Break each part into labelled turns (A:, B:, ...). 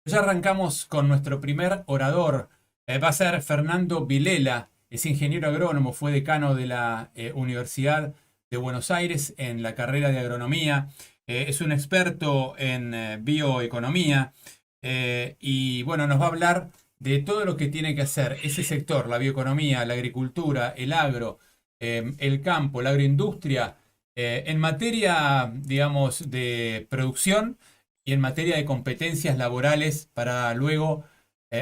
A: Ya arrancamos con nuestro primer orador. Va a ser Fernando Vilela. Es ingeniero agrónomo, fue decano de la Universidad de Buenos Aires en la carrera de agronomía. Es un experto en bioeconomía y bueno, nos va a hablar de todo lo que tiene que hacer ese sector, la bioeconomía, la agricultura, el agro, el campo, la agroindustria, en materia, digamos, de producción y en materia de competencias laborales para luego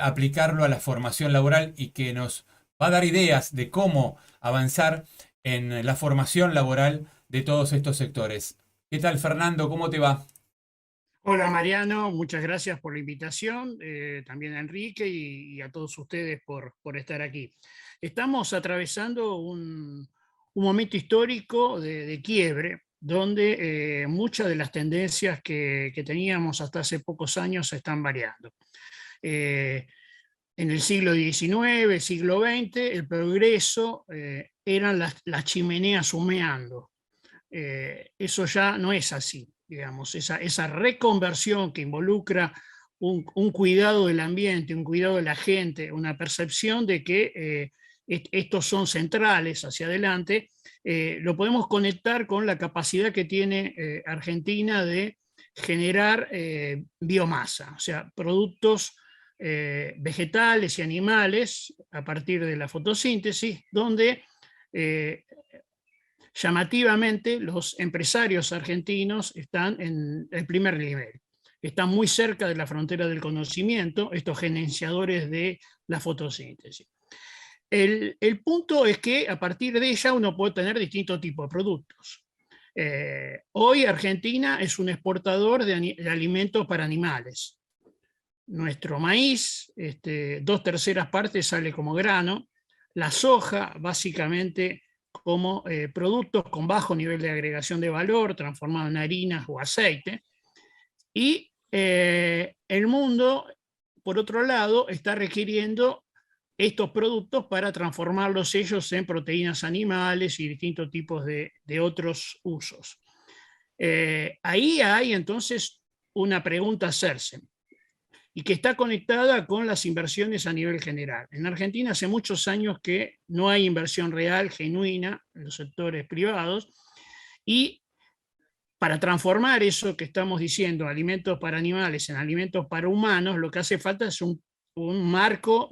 A: aplicarlo a la formación laboral y que nos va a dar ideas de cómo avanzar en la formación laboral de todos estos sectores. ¿Qué tal, Fernando? ¿Cómo te va?
B: Hola Mariano, muchas gracias por la invitación, también a Enrique y a todos ustedes por estar aquí. Estamos atravesando un momento histórico de quiebre, donde muchas de las tendencias que teníamos hasta hace pocos años se están variando. Eh, en el siglo XIX, siglo XX, el progreso eran las chimeneas humeando. Eso ya no es así, digamos, esa reconversión que involucra un cuidado del ambiente, un cuidado de la gente, una percepción de que estos son centrales hacia adelante, lo podemos conectar con la capacidad que tiene Argentina de generar biomasa, o sea, productos vegetales y animales a partir de la fotosíntesis, donde eh, llamativamente los empresarios argentinos están en el primer nivel. Están muy cerca de la frontera del conocimiento, estos gerenciadores de la fotosíntesis. El punto es que a partir de ella uno puede tener distintos tipos de productos. Hoy Argentina es un exportador de alimentos para animales. Nuestro maíz, dos terceras partes sale como grano, la soja básicamente como productos con bajo nivel de agregación de valor, transformado en harinas o aceite, y el mundo, por otro lado, está requiriendo estos productos para transformarlos ellos en proteínas animales y distintos tipos de otros usos. Ahí hay entonces una pregunta a hacerse y que está conectada con las inversiones a nivel general. En Argentina hace muchos años que no hay inversión real, genuina, en los sectores privados, y para transformar eso que estamos diciendo, alimentos para animales en alimentos para humanos, lo que hace falta es un marco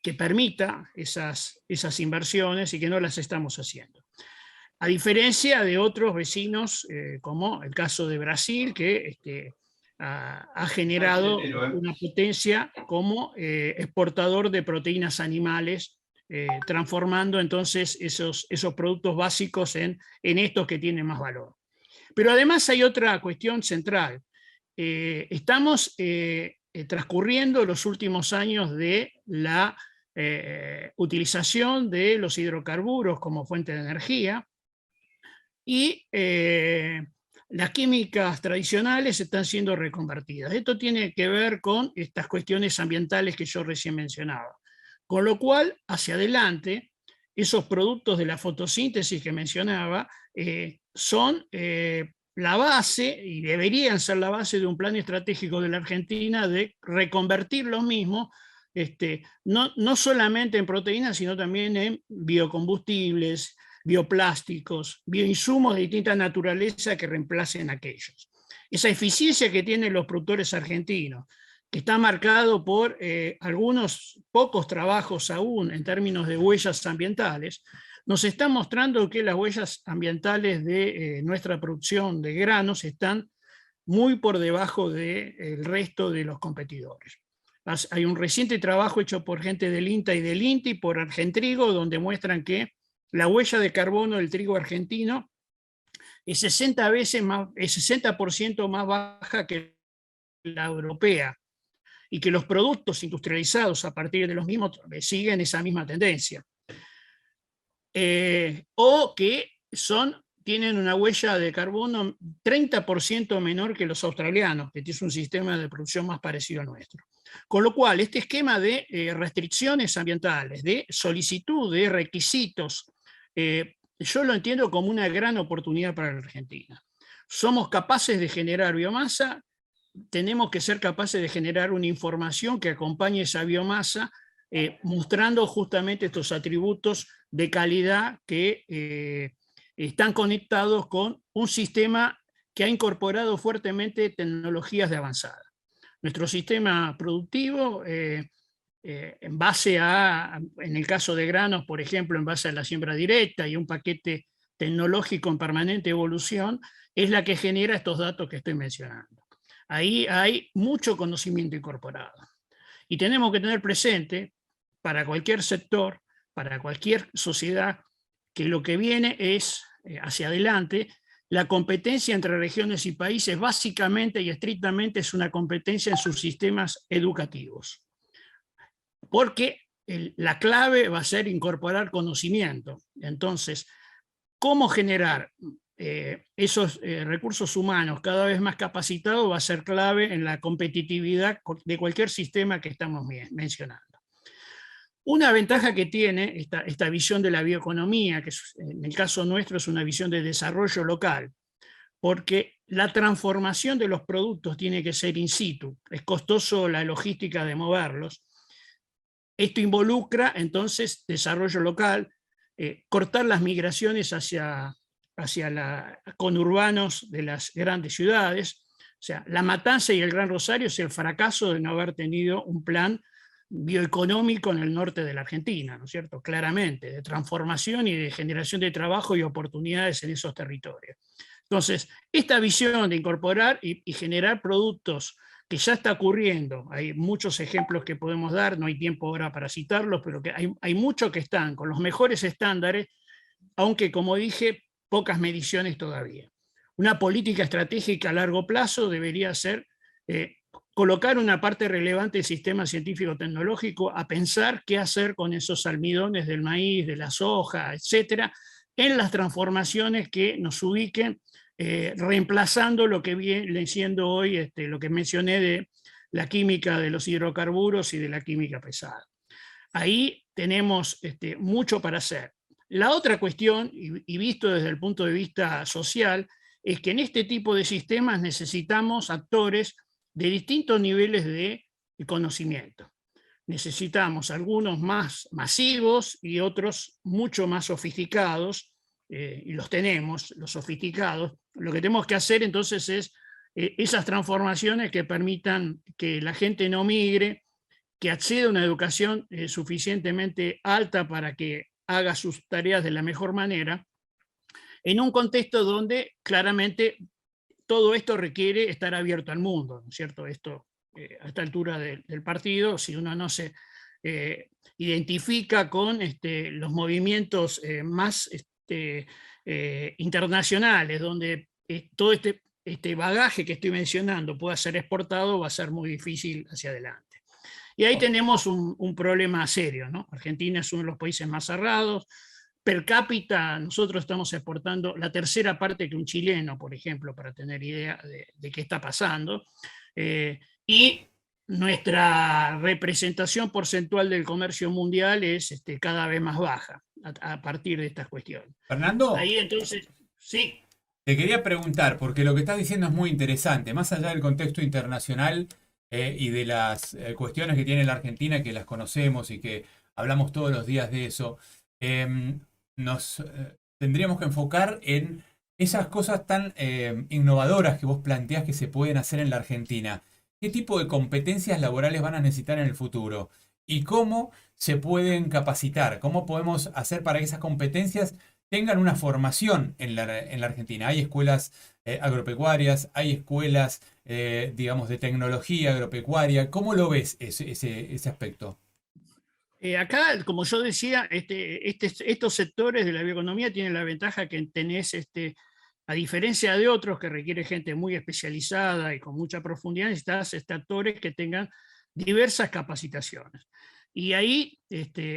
B: que permita esas inversiones y que no las estamos haciendo. A diferencia de otros vecinos, como el caso de Brasil, que ha generado una potencia como exportador de proteínas animales, transformando entonces esos productos básicos en estos que tienen más valor. Pero además hay otra cuestión central. Estamos transcurriendo los últimos años de la utilización de los hidrocarburos como fuente de energía, y las químicas tradicionales están siendo reconvertidas. Esto tiene que ver con estas cuestiones ambientales que yo recién mencionaba. Con lo cual, hacia adelante, esos productos de la fotosíntesis que mencionaba son la base, y deberían ser la base de un plan estratégico de la Argentina de reconvertir los mismos, no solamente en proteínas, sino también en biocombustibles, bioplásticos, bioinsumos de distinta naturaleza que reemplacen aquellos. Esa eficiencia que tienen los productores argentinos, que está marcado por algunos pocos trabajos aún en términos de huellas ambientales, nos está mostrando que las huellas ambientales de nuestra producción de granos están muy por debajo del resto de los competidores. Hay un reciente trabajo hecho por gente del INTA y del INTI por Argentrigo, donde muestran que la huella de carbono del trigo argentino es 60 veces más, es 60% más baja que la europea, y que los productos industrializados a partir de los mismos siguen esa misma tendencia. O que tienen una huella de carbono 30% menor que los australianos, que tienen un sistema de producción más parecido al nuestro. Con lo cual, este esquema de restricciones ambientales, de solicitud de requisitos, yo lo entiendo como una gran oportunidad para la Argentina. Somos capaces de generar biomasa tenemos que ser capaces de generar una información que acompañe esa biomasa, mostrando justamente estos atributos de calidad que están conectados con un sistema que ha incorporado fuertemente tecnologías de avanzada. Nuestro sistema productivo, en base a, en el caso de granos, por ejemplo, en base a la siembra directa y un paquete tecnológico en permanente evolución, es la que genera estos datos que estoy mencionando. Ahí hay mucho conocimiento incorporado. Y tenemos que tener presente, para cualquier sector, para cualquier sociedad, que lo que viene es, hacia adelante, la competencia entre regiones y países básicamente y estrictamente es una competencia en sus sistemas educativos. Porque la clave va a ser incorporar conocimiento. Entonces, ¿cómo generar esos recursos humanos cada vez más capacitados va a ser clave en la competitividad de cualquier sistema que estamos mencionando? Una ventaja que tiene esta visión de la bioeconomía, que en el caso nuestro es una visión de desarrollo local, porque la transformación de los productos tiene que ser in situ, es costoso la logística de moverlos. Esto involucra entonces desarrollo local, cortar las migraciones hacia conurbanos de las grandes ciudades. O sea, La Matanza y el Gran Rosario es el fracaso de no haber tenido un plan bioeconómico en el norte de la Argentina, ¿no es cierto? Claramente, de transformación y de generación de trabajo y oportunidades en esos territorios. Entonces, esta visión de incorporar y generar productos que ya está ocurriendo, hay muchos ejemplos que podemos dar, no hay tiempo ahora para citarlos, pero que hay muchos que están con los mejores estándares, aunque como dije, pocas mediciones todavía. Una política estratégica a largo plazo debería ser colocar una parte relevante del sistema científico-tecnológico a pensar qué hacer con esos almidones del maíz, de la soja, etcétera, en las transformaciones que nos ubiquen, reemplazando lo que viene siendo hoy lo que mencioné de la química de los hidrocarburos y de la química pesada. Ahí tenemos mucho para hacer. La otra cuestión, y visto desde el punto de vista social, es que en este tipo de sistemas necesitamos actores de distintos niveles de conocimiento. Necesitamos algunos más masivos y otros mucho más sofisticados, y los tenemos, los sofisticados. Lo que tenemos que hacer entonces es esas transformaciones que permitan que la gente no migre, que acceda a una educación suficientemente alta para que haga sus tareas de la mejor manera, en un contexto donde claramente todo esto requiere estar abierto al mundo, ¿no es cierto? Esto, a esta altura del partido, si uno no se identifica con los movimientos más internacionales, donde todo este bagaje que estoy mencionando pueda ser exportado, va a ser muy difícil hacia adelante. Y ahí tenemos un problema serio, ¿no? Argentina es uno de los países más cerrados. Per cápita, nosotros estamos exportando la tercera parte que un chileno, por ejemplo, para tener idea de qué está pasando. Y nuestra representación porcentual del comercio mundial es cada vez más baja a partir de estas cuestiones.
A: Fernando,
B: Ahí entonces, sí.
A: te quería preguntar, porque lo que estás diciendo es muy interesante, más allá del contexto internacional y de las cuestiones que tiene la Argentina, que las conocemos y que hablamos todos los días de eso, nos tendríamos que enfocar en esas cosas tan innovadoras que vos planteás que se pueden hacer en la Argentina. ¿Qué tipo de competencias laborales van a necesitar en el futuro? ¿Y cómo se pueden capacitar? ¿Cómo podemos hacer para que esas competencias tengan una formación en la Argentina? Hay escuelas agropecuarias, hay escuelas, digamos, de tecnología agropecuaria. ¿Cómo lo ves ese aspecto?
B: Acá, como yo decía, estos sectores de la bioeconomía tienen la ventaja que tenés, a diferencia de otros que requiere gente muy especializada y con mucha profundidad, necesitas actores que tengan diversas capacitaciones. Y ahí,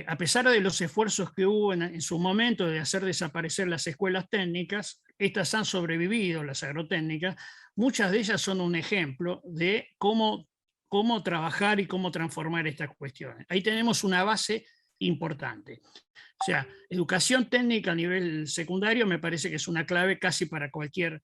B: a pesar de los esfuerzos que hubo en su momento de hacer desaparecer las escuelas técnicas, estas han sobrevivido, las agrotécnicas. Muchas de ellas son un ejemplo de cómo trabajar y cómo transformar estas cuestiones. Ahí tenemos una base importante. O sea, educación técnica a nivel secundario me parece que es una clave casi para cualquier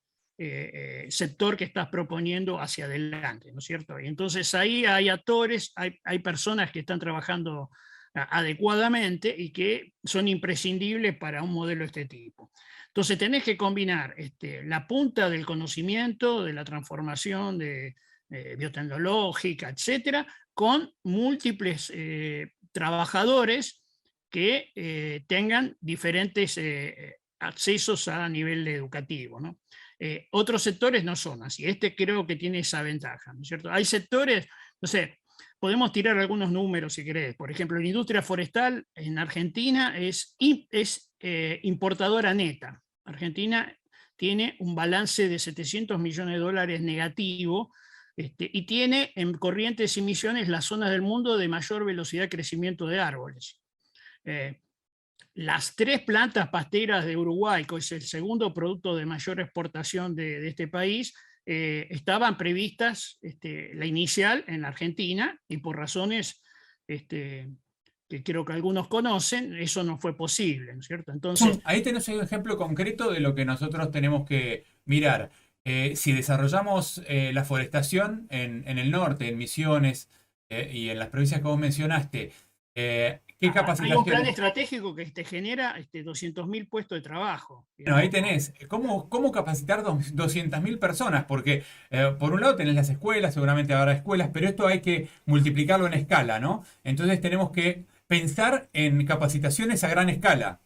B: sector que estás proponiendo hacia adelante, ¿no es cierto? Y entonces ahí hay actores, hay personas que están trabajando adecuadamente y que son imprescindibles para un modelo de este tipo. Entonces tenés que combinar la punta del conocimiento, de la transformación biotecnológica, etcétera, con múltiples trabajadores que tengan diferentes accesos a nivel educativo, ¿no? Otros sectores no son así. Creo que tiene esa ventaja, ¿no es cierto? Hay sectores, no sé, podemos tirar algunos números si querés. Por ejemplo, la industria forestal en Argentina es importadora neta. Argentina tiene un balance de 700 millones de dólares negativo y tiene en corrientes y emisiones las zonas del mundo de mayor velocidad de crecimiento de árboles. Las 3 plantas pasteras de Uruguay, que es el segundo producto de mayor exportación de este país, estaban previstas, la inicial en Argentina, y por razones que creo que algunos conocen, eso no fue posible, ¿no es cierto? Entonces,
A: Ahí tenés un ejemplo concreto de lo que nosotros tenemos que mirar. Si desarrollamos la forestación en el norte, en Misiones y en las provincias que vos mencionaste, ¿qué
B: hay un plan
A: capacitaciones?
B: estratégico que te genera 200.000 puestos de trabajo.
A: Bueno, ahí
B: Digamos,
A: tenés. ¿Cómo capacitar 200.000 personas? Porque por un lado tenés las escuelas, seguramente habrá escuelas, pero esto hay que multiplicarlo en escala, ¿no? Entonces tenemos que pensar en capacitaciones a gran escala.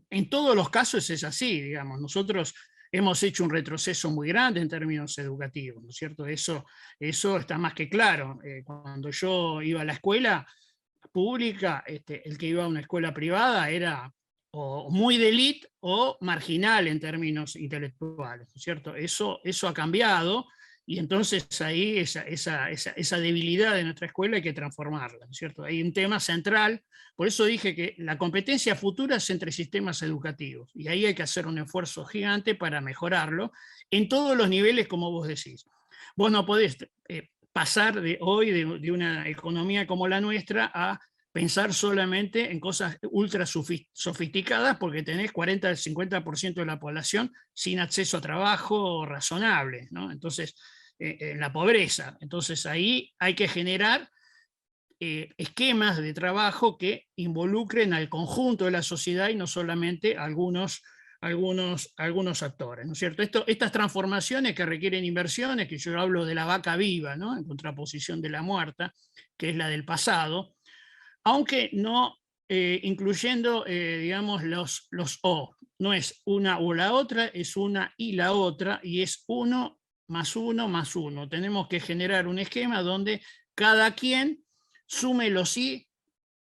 B: en todos los casos es así, digamos. Nosotros hemos hecho un retroceso muy grande en términos educativos, ¿no es cierto? Eso está más que claro. Cuando yo iba a la escuela pública, el que iba a una escuela privada era o muy de élite o marginal en términos intelectuales, ¿no es cierto? Eso ha cambiado y entonces ahí esa debilidad de nuestra escuela hay que transformarla, ¿no es cierto? Hay un tema central, por eso dije que la competencia futura es entre sistemas educativos y ahí hay que hacer un esfuerzo gigante para mejorarlo en todos los niveles, como vos decís. Vos no podés pasar de hoy de una economía como la nuestra a pensar solamente en cosas ultra sofisticadas porque tenés 40 al 50% de la población sin acceso a trabajo razonable, ¿no? Entonces, en la pobreza. Entonces ahí hay que generar esquemas de trabajo que involucren al conjunto de la sociedad y no solamente a algunos actores, ¿no es cierto? Estas transformaciones que requieren inversiones, que yo hablo de la vaca viva, ¿no? En contraposición de la muerta, que es la del pasado, aunque no incluyendo, digamos, los O. No es una o la otra, es una y la otra, y es uno más uno más uno. Tenemos que generar un esquema donde cada quien sume los y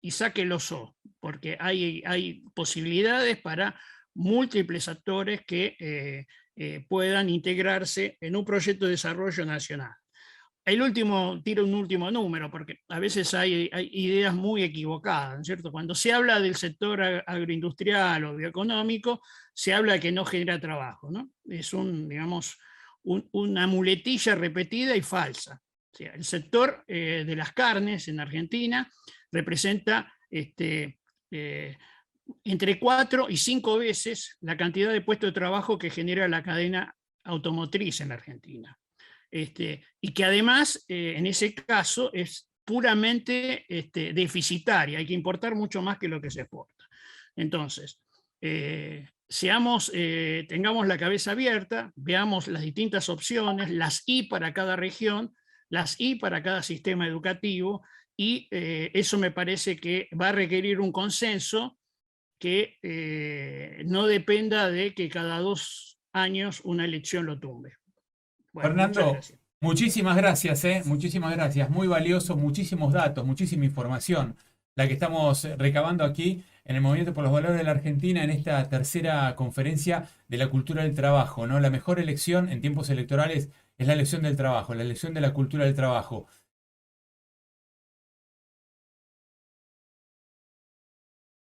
B: saque los O, porque hay posibilidades para múltiples actores que puedan integrarse en un proyecto de desarrollo nacional. Tiro un último número, porque a veces hay ideas muy equivocadas, ¿no es cierto? Cuando se habla del sector agroindustrial o bioeconómico, se habla de que no genera trabajo, ¿no? Es digamos, una muletilla repetida y falsa. O sea, el sector de las carnes en Argentina representa entre 4 y 5 veces la cantidad de puestos de trabajo que genera la cadena automotriz en la Argentina. Y que además, en ese caso, es puramente deficitaria, hay que importar mucho más que lo que se exporta. Entonces, tengamos la cabeza abierta, veamos las distintas opciones, las I para cada región, las I para cada sistema educativo, y eso me parece que va a requerir un consenso que no dependa de que cada 2 años una elección lo tumbe. Bueno, muchas
A: Fernando,
B: gracias.
A: muchísimas gracias, muchísimas gracias. Muy valioso, muchísimos datos, muchísima información, la que estamos recabando aquí en el Movimiento por los Valores de la Argentina en esta tercera conferencia de la cultura del trabajo, ¿no? La mejor elección en tiempos electorales es la elección del trabajo, la elección de la cultura del trabajo.